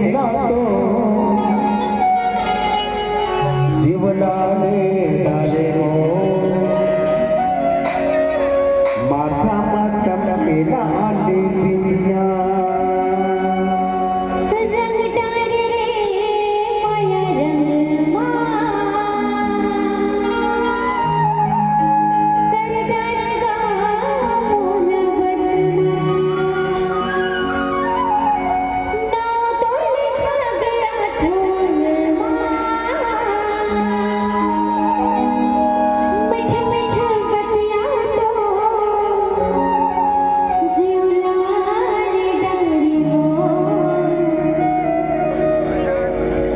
रेंगा तो जीवला रे डाले हो माथा मा चमकेला आंडी बिंदिया रंग डाले रे माया रंग मा कर डालेगा मोन बसमा नाव तो लिखा गया ठोंग मा मिठ मिठ बतिया तो जीवला रे डाली हो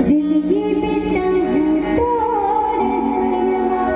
जिंदगी बिताऊं तोरे संगमा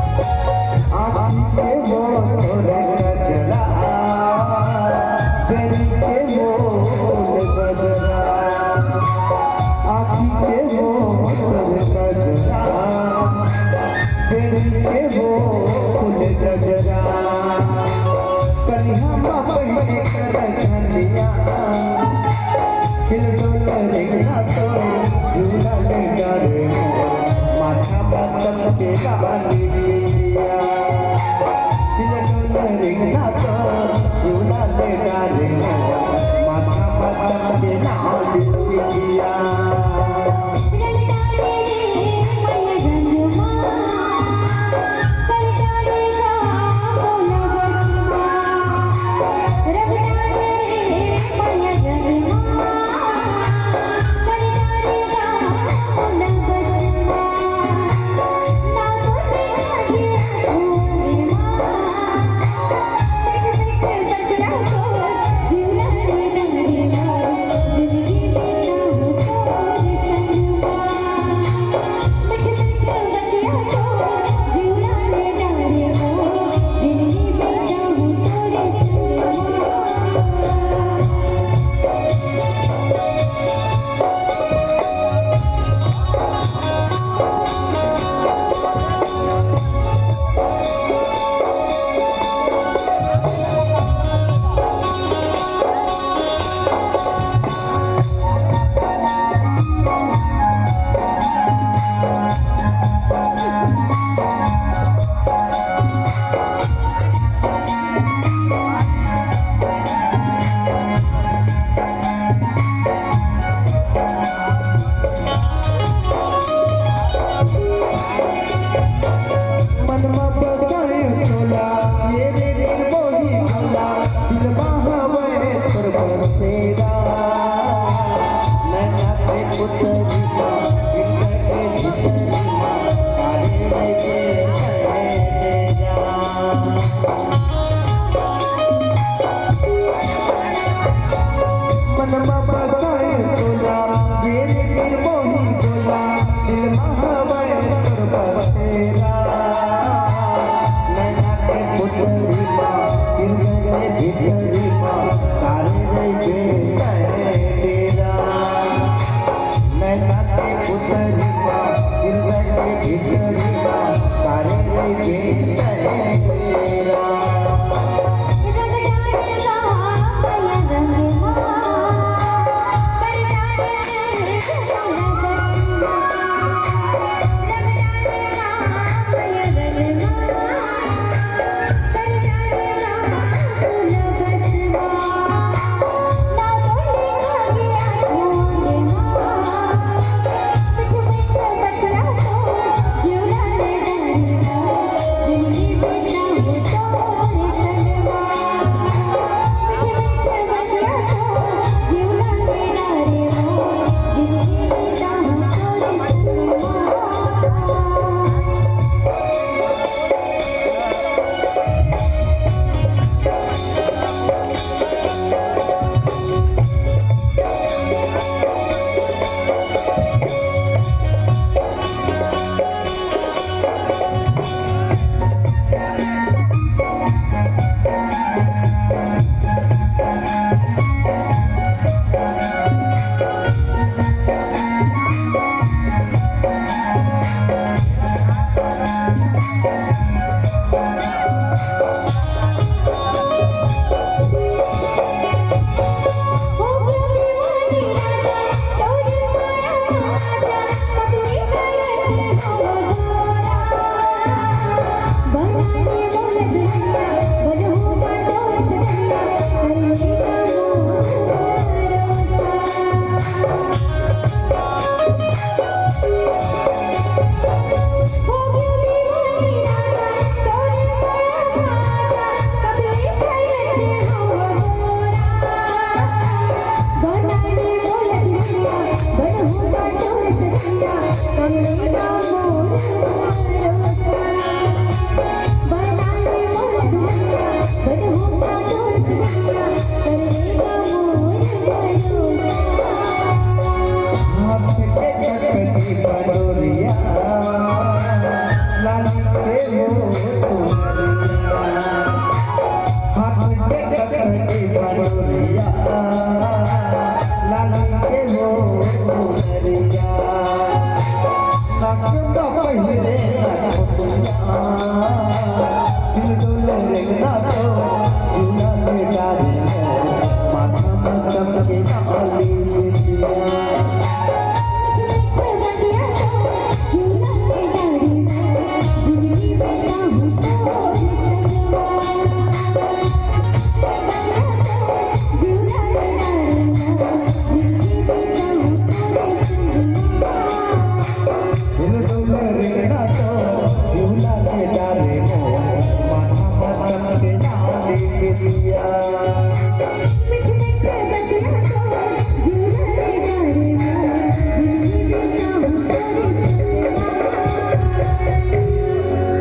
आँखी के वो तोरे गजरा बेरी के वो गजरा आँखी के वो तोरे गजरा बेरी के वो गजरा कलिया मा पहले कर झंडिया हिलडोल रेंगा तो झूला लेगा रे माथा बदल के गाली दिया हिलडोल रेंगा तो झूला लेगा रे माथा बदल के गाली दिया रंग डाले रे माया रंग मा कर डालेगा मोन बसमा रंग डाले रे माया रंग मा कर डालेगा मोन बसमा नाव तो लिखा गया ठोंग मा मिठ मिठ बतिया तो जीवला रे डाली हो जिंदगी बिताऊं तोरे कठोर सच्चा कमलेगा मोर भरोसा